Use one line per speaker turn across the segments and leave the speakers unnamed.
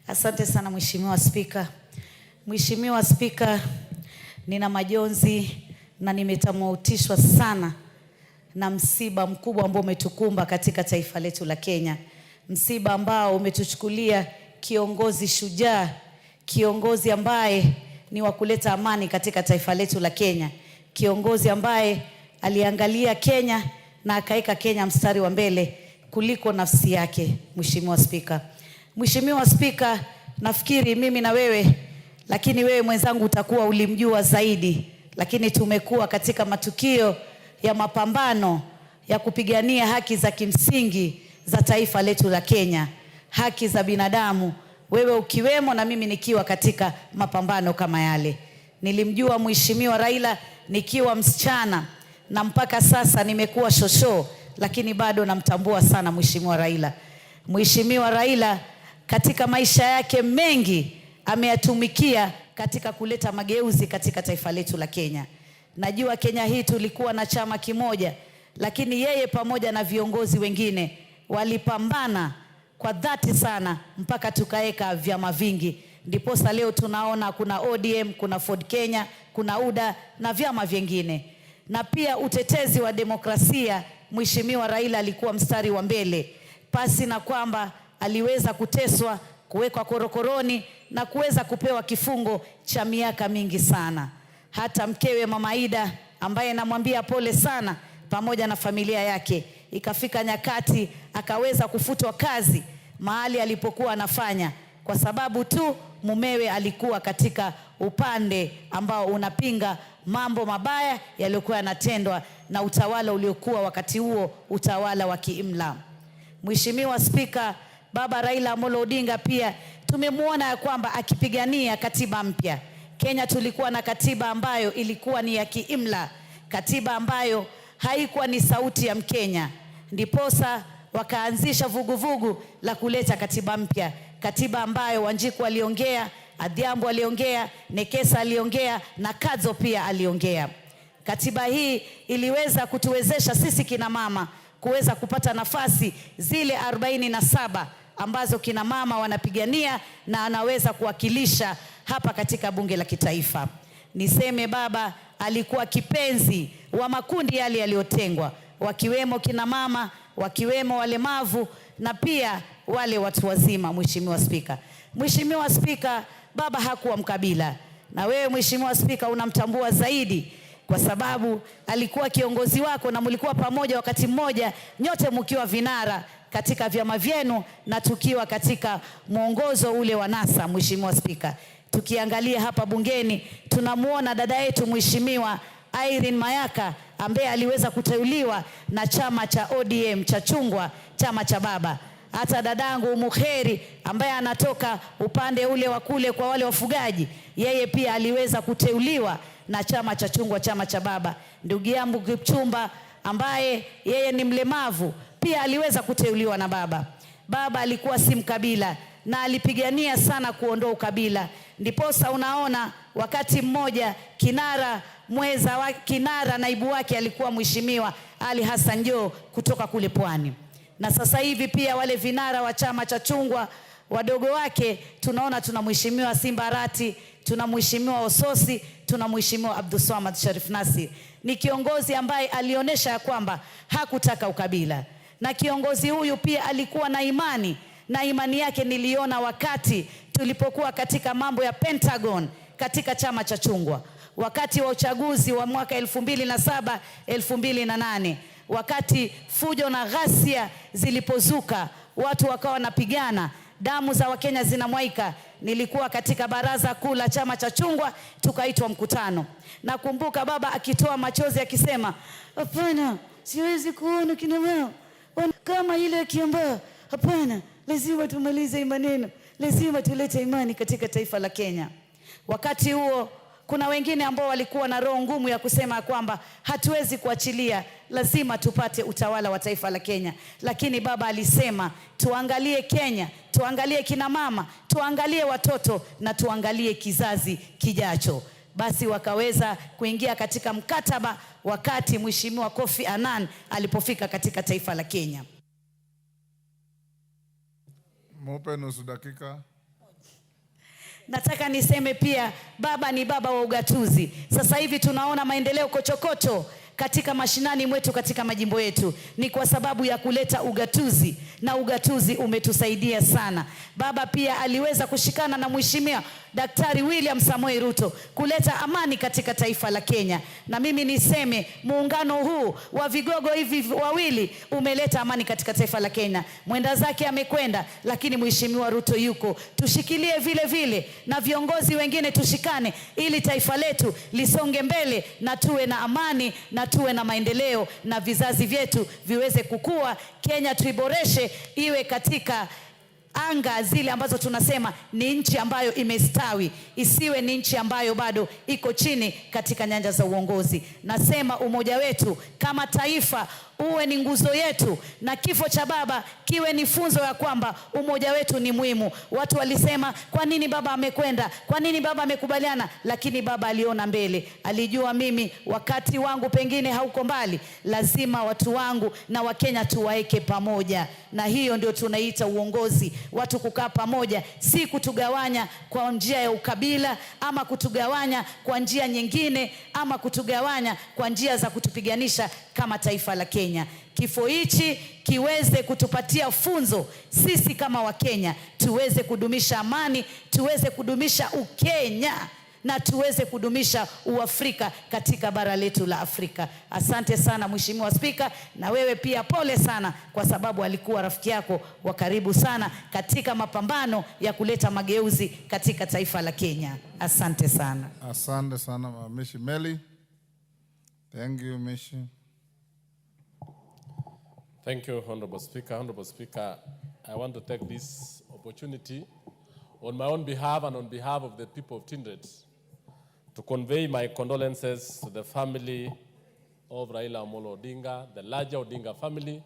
Asante sana Mheshimiwa Spika. Mheshimiwa Spika, nina majonzi na nimetamuutishwa sana na msiba mkubwa ambao umetukumba katika taifa letu la Kenya. Msiba ambao umetuchukulia kiongozi shujaa, kiongozi ambaye ni wa kuleta amani katika taifa letu la Kenya. Kiongozi ambaye aliangalia Kenya na akaeka Kenya mstari wa mbele kuliko nafsi yake. Mheshimiwa Spika. Mheshimiwa Spika, nafikiri mimi na wewe, lakini wewe mwenzangu utakuwa ulimjua zaidi, lakini tumekuwa katika matukio ya mapambano ya kupigania haki za kimsingi za taifa letu la Kenya, haki za binadamu, wewe ukiwemo na mimi nikiwa katika mapambano kama yale. Nilimjua Mheshimiwa Raila nikiwa msichana na mpaka sasa nimekuwa shosho, lakini bado namtambua sana Mheshimiwa Raila. Mheshimiwa Raila katika maisha yake mengi ameyatumikia katika kuleta mageuzi katika taifa letu la Kenya. Najua Kenya hii tulikuwa na chama kimoja, lakini yeye pamoja na viongozi wengine walipambana kwa dhati sana mpaka tukaeka vyama vingi. Ndiposa leo tunaona kuna ODM, kuna Ford Kenya, kuna UDA na vyama vingine. Na pia utetezi wa demokrasia, Mheshimiwa Raila alikuwa mstari wa mbele. Pasi na kwamba aliweza kuteswa, kuwekwa korokoroni na kuweza kupewa kifungo cha miaka mingi sana. Hata mkewe Mama Ida ambaye namwambia pole sana pamoja na familia yake, ikafika nyakati akaweza kufutwa kazi mahali alipokuwa anafanya kwa sababu tu mumewe alikuwa katika upande ambao unapinga mambo mabaya yaliyokuwa yanatendwa na utawala uliokuwa wakati huo utawala wa kiimla. Mheshimiwa Spika, Baba Raila Amolo Odinga pia tumemwona ya kwamba akipigania katiba mpya. Kenya tulikuwa na katiba ambayo ilikuwa ni ya kiimla, katiba ambayo haikuwa ni sauti ya Mkenya. Ndiposa wakaanzisha vuguvugu la kuleta katiba mpya, katiba ambayo Wanjiku aliongea, Adhiambo aliongea, Nekesa aliongea na Kadzo pia aliongea. Katiba hii iliweza kutuwezesha sisi kina mama kuweza kupata nafasi zile 47 ambazo kina mama wanapigania na anaweza kuwakilisha hapa katika bunge la kitaifa. Niseme baba alikuwa kipenzi wa makundi yale yaliyotengwa, wakiwemo kina mama, wakiwemo walemavu na pia wale watu wazima. Mheshimiwa Spika. Mheshimiwa Spika, baba hakuwa mkabila, na wewe Mheshimiwa Spika unamtambua zaidi kwa sababu alikuwa kiongozi wako na mlikuwa pamoja wakati mmoja, nyote mkiwa vinara katika vyama vyenu na tukiwa katika mwongozo ule wa NASA. Mheshimiwa Spika, tukiangalia hapa bungeni tunamuona dada yetu Mheshimiwa Irene Mayaka ambaye aliweza kuteuliwa na chama cha ODM cha chungwa, chama cha baba. Hata dadangu Mukheri ambaye anatoka upande ule wa kule kwa wale wafugaji, yeye pia aliweza kuteuliwa na chama cha chungwa, chama cha baba. Ndugu yangu Kipchumba ambaye yeye ni mlemavu pia aliweza kuteuliwa na baba. Baba alikuwa si mkabila na alipigania sana kuondoa ukabila. Ndiposa unaona wakati mmoja kinara naibu wake alikuwa Mheshimiwa Ali Hassan Joho kutoka kule Pwani. Na sasa hivi pia wale vinara wa chama cha chungwa wadogo wake tunaona tuna Mheshimiwa Simba Arati, tuna Mheshimiwa Ososi, tuna Mheshimiwa Abdulswamad Sharif Nassir. Ni kiongozi ambaye alionyesha ya kwamba hakutaka ukabila. Na kiongozi huyu pia alikuwa na imani, na imani yake niliona wakati tulipokuwa katika mambo ya Pentagon katika chama cha chungwa. Wakati wa uchaguzi wa mwaka 2007, 2008, wakati fujo na ghasia zilipozuka, watu wakawa wanapigana, damu za Wakenya zinamwaika, nilikuwa katika baraza kuu la chama cha chungwa, tukaitwa mkutano. Nakumbuka baba akitoa machozi akisema, hapana, siwezi kuona kina mama kama ile Kiambaa. Hapana, lazima tumalize maneno, lazima tulete imani katika taifa la Kenya. Wakati huo kuna wengine ambao walikuwa na roho ngumu ya kusema kwamba hatuwezi kuachilia, lazima tupate utawala wa taifa la Kenya. Lakini baba alisema tuangalie Kenya, tuangalie kina mama, tuangalie watoto na tuangalie kizazi kijacho. Basi wakaweza kuingia katika mkataba wakati Mheshimiwa Kofi Annan alipofika katika taifa la Kenya.
Mupe nusu dakika.
nataka niseme pia baba ni baba wa ugatuzi. Sasa hivi tunaona maendeleo kochokocho katika mashinani mwetu, katika majimbo yetu, ni kwa sababu ya kuleta ugatuzi, na ugatuzi umetusaidia sana. Baba pia aliweza kushikana na Mheshimiwa Daktari William Samoei Ruto kuleta amani katika taifa la Kenya, na mimi niseme muungano huu wa vigogo hivi wawili umeleta amani katika taifa la Kenya. Mwenda zake amekwenda, lakini Mheshimiwa Ruto yuko. Tushikilie vile vile, na viongozi wengine tushikane, ili taifa letu lisonge mbele na tuwe na amani na tuwe na maendeleo, na vizazi vyetu viweze kukua. Kenya tuiboreshe iwe katika anga zile ambazo tunasema ni nchi ambayo imestawi, isiwe ni nchi ambayo bado iko chini katika nyanja za uongozi. Nasema umoja wetu kama taifa uwe ni nguzo yetu, na kifo cha baba kiwe ni funzo ya kwamba umoja wetu ni muhimu. Watu walisema kwa nini baba amekwenda, kwa nini baba amekubaliana, lakini baba aliona mbele, alijua mimi wakati wangu pengine hauko mbali, lazima watu wangu na Wakenya tuwaeke pamoja, na hiyo ndio tunaita uongozi. Watu kukaa pamoja, si kutugawanya kwa njia ya ukabila, ama kutugawanya kwa njia nyingine, ama kutugawanya kwa njia za kutupiganisha kama taifa la Kenya. Kifo hichi kiweze kutupatia funzo sisi kama Wakenya, tuweze kudumisha amani, tuweze kudumisha Ukenya, na tuweze kudumisha Uafrika katika bara letu la Afrika. Asante sana Mheshimiwa Spika, na wewe pia pole sana, kwa sababu alikuwa rafiki yako wa karibu sana katika mapambano ya kuleta mageuzi katika taifa la Kenya. Asante sana.
Asante sana Mishi Meli. Thank you Mishi.
Thank you, Honorable Speaker. Honorable Speaker, I want to take this opportunity on my own behalf and on behalf of the people of Tinderet to convey my condolences to the family of Raila Amolo Odinga, the larger Odinga family,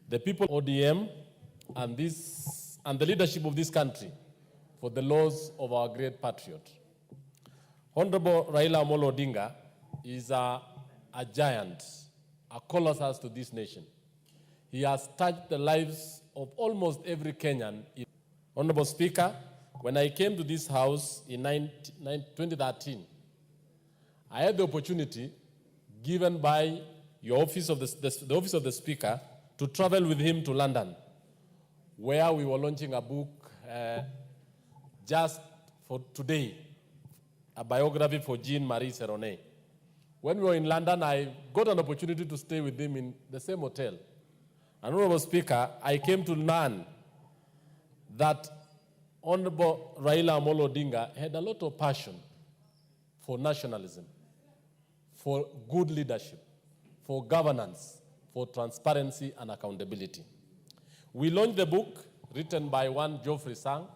the people of ODM, and the leadership of this country for the loss of our great patriot. Honorable Raila Amolo Odinga is a giant, a colossus to this nation. He has touched the lives of almost every Kenyan. Honorable Speaker, when I came to this house in 2013, I had the opportunity given by your office of the Office of the Speaker to travel with him to London, where we were launching a book just for today, a biography for Jean-Marie Seroney. When we were in London, I got an opportunity to stay with him in the same hotel. Honorable Speaker, I came to learn that Honorable Raila Amolo Odinga had a lot of passion for nationalism, for good leadership, for governance, for transparency and accountability. We launched the book written by one Geoffrey Sang,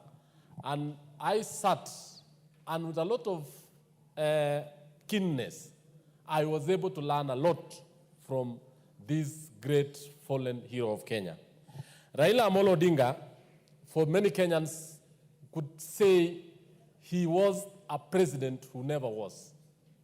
and I sat, and with a lot of keenness, I was able to learn a lot from this great fallen hero of Kenya. Raila Amolo Odinga, for many Kenyans, could say he was a president who never was.